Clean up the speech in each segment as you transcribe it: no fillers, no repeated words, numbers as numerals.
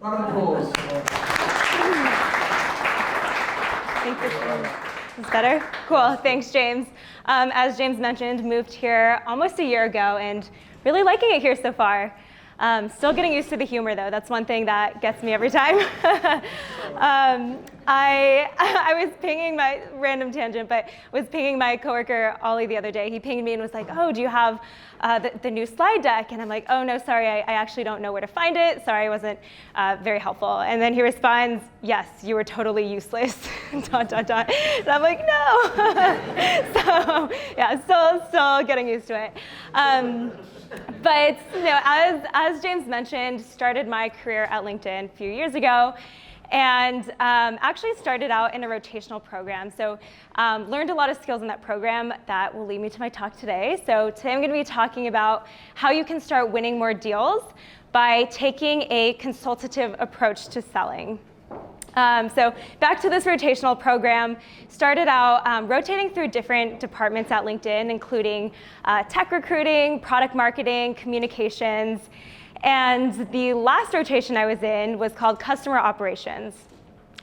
Round of applause. Thank you. Is this better? Cool, thanks, James. As James mentioned, moved here almost a year ago and really liking it here so far. Still getting used to the humor though. That's one thing that gets me every time. I was pinging my, random tangent, but was pinging my coworker Ollie the other day. He pinged me and was like, oh, do you have the new slide deck? And I'm like, oh no, sorry, I actually don't know where to find it. Sorry, I wasn't very helpful. And then he responds, yes, you were totally useless, ... And I'm like, no. So yeah, still getting used to it. But you know, as James mentioned, started my career at LinkedIn a few years ago, and actually started out in a rotational program. So learned a lot of skills in that program that will lead me to my talk today. So today I'm going to be talking about how you can start winning more deals by taking a consultative approach to selling. So back to this rotational program, started out rotating through different departments at LinkedIn, including tech recruiting, product marketing, communications, and the last rotation I was in was called customer operations,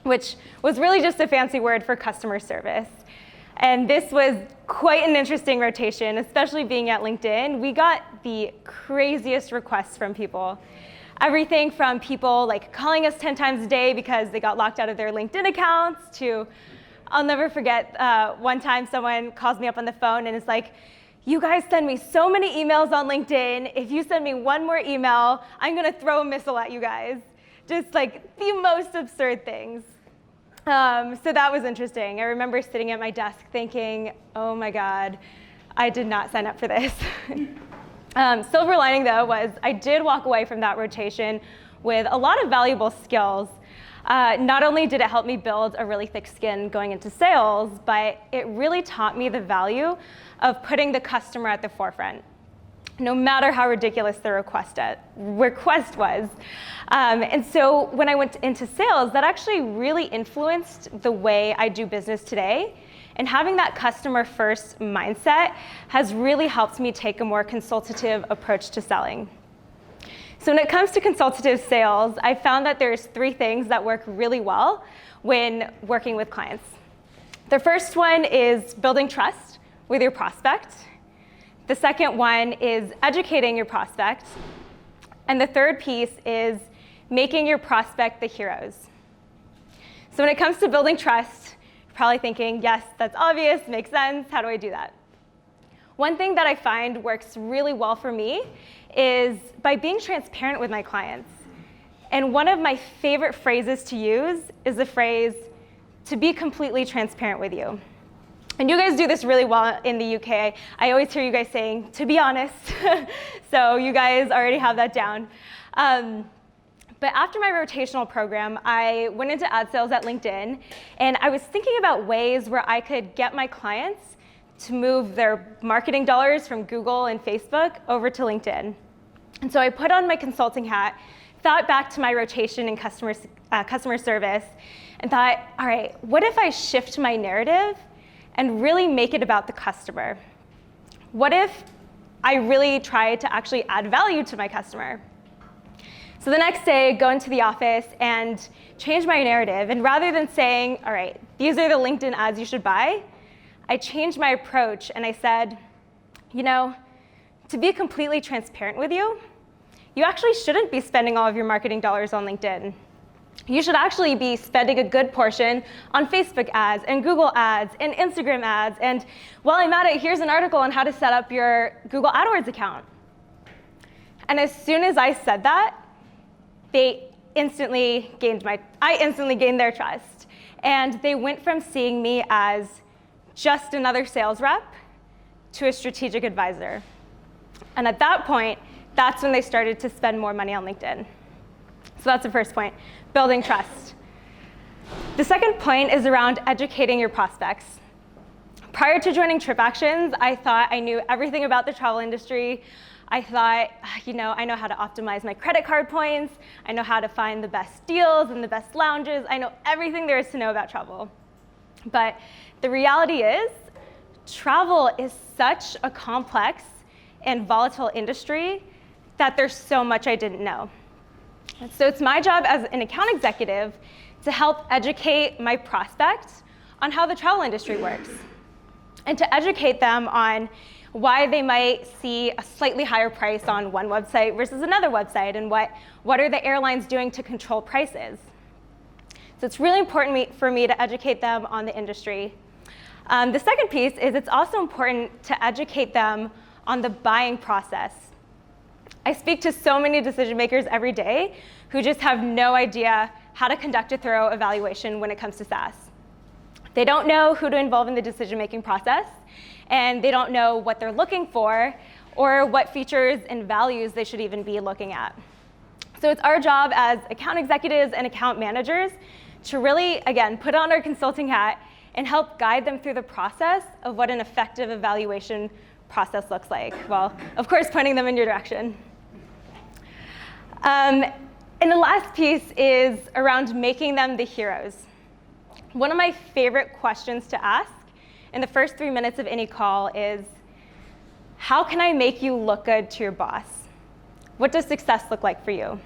which was really just a fancy word for customer service. And this was quite an interesting rotation, especially being at LinkedIn. We got the craziest requests from people. Everything from people like calling us 10 times a day because they got locked out of their LinkedIn accounts to, I'll never forget, one time someone calls me up on the phone and is like, you guys send me so many emails on LinkedIn. If you send me one more email, I'm gonna throw a missile at you guys. Just like the most absurd things. So that was interesting. I remember sitting at my desk thinking, oh my God, I did not sign up for this. Silver lining though was I did walk away from that rotation with a lot of valuable skills. Not only did it help me build a really thick skin going into sales, but it really taught me the value of putting the customer at the forefront, no matter how ridiculous the request was. And so when I went into sales, that actually really influenced the way I do business today. And having that customer first mindset has really helped me take a more consultative approach to selling. So when it comes to consultative sales, I found that there's 3 things that work really well when working with clients. The first one is building trust with your prospect. The second one is educating your prospect. And the third piece is making your prospect the heroes. So when it comes to building trust, you're probably thinking, yes, that's obvious, makes sense, how do I do that? One thing that I find works really well for me is by being transparent with my clients. And one of my favorite phrases to use is the phrase, to be completely transparent with you. And you guys do this really well in the UK. I always hear you guys saying, to be honest. So you guys already have that down. But after my rotational program, I went into ad sales at LinkedIn, and I was thinking about ways where I could get my clients to move their marketing dollars from Google and Facebook over to LinkedIn. And so I put on my consulting hat, thought back to my rotation in customer service, and thought, all right, what if I shift my narrative and really make it about the customer? What if I really try to actually add value to my customer? So the next day, go into the office and change my narrative. And rather than saying, all right, these are the LinkedIn ads you should buy, I changed my approach and I said, you know, to be completely transparent with you, you actually shouldn't be spending all of your marketing dollars on LinkedIn. You should actually be spending a good portion on Facebook ads and Google ads and Instagram ads. And while I'm at it, here's an article on how to set up your Google AdWords account. And as soon as I said that, I instantly gained their trust. And they went from seeing me as just another sales rep to a strategic advisor. And at that point, that's when they started to spend more money on LinkedIn. So that's the first point, building trust. The second point is around educating your prospects. Prior to joining TripActions, I thought I knew everything about the travel industry. I thought, you know, I know how to optimize my credit card points. I know how to find the best deals and the best lounges. I know everything there is to know about travel. But the reality is, travel is such a complex and volatile industry that there's so much I didn't know. So it's my job as an account executive to help educate my prospects on how the travel industry works, and to educate them on why they might see a slightly higher price on one website versus another website, and what are the airlines doing to control prices. So it's really important for me to educate them on the industry. The second piece is it's also important to educate them on the buying process. I speak to so many decision makers every day who just have no idea how to conduct a thorough evaluation when it comes to SaaS. They don't know who to involve in the decision-making process, and they don't know what they're looking for or what features and values they should even be looking at. So it's our job as account executives and account managers to really, again, put on our consulting hat and help guide them through the process of what an effective evaluation process looks like, while, of course, pointing them in your direction. And the last piece is around making them the heroes. One of my favorite questions to ask in the first 3 minutes of any call is, how can I make you look good to your boss? What does success look like for you?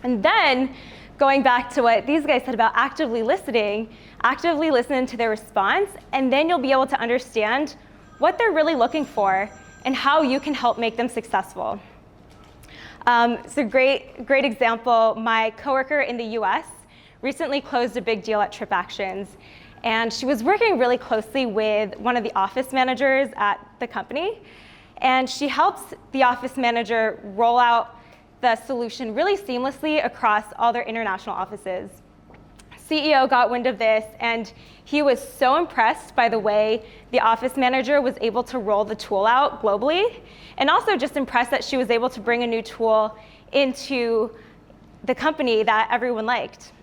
And then, going back to what these guys said about actively listening to their response, and then you'll be able to understand what they're really looking for and how you can help make them successful. So great example, my coworker in the US recently closed a big deal at TripActions, and she was working really closely with one of the office managers at the company, and she helps the office manager roll out the solution really seamlessly across all their international offices. CEO got wind of this, and he was so impressed by the way the office manager was able to roll the tool out globally, and also just impressed that she was able to bring a new tool into the company that everyone liked.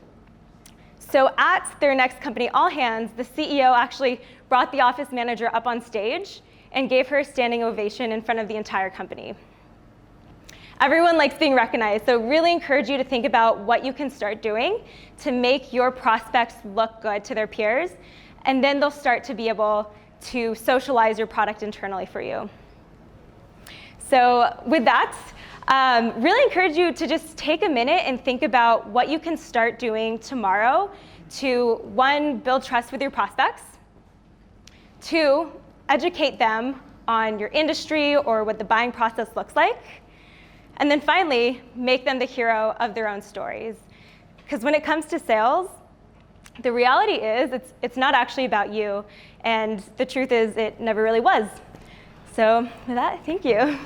So at their next company all hands, the CEO actually brought the office manager up on stage and gave her a standing ovation in front of the entire company. Everyone likes being recognized, so really encourage you to think about what you can start doing to make your prospects look good to their peers, and then they'll start to be able to socialize your product internally for you. So with that, really encourage you to just take a minute and think about what you can start doing tomorrow to, 1, build trust with your prospects, 2, educate them on your industry or what the buying process looks like, and then finally, make them the hero of their own stories. Because when it comes to sales, the reality is it's not actually about you, and the truth is it never really was. So with that, thank you.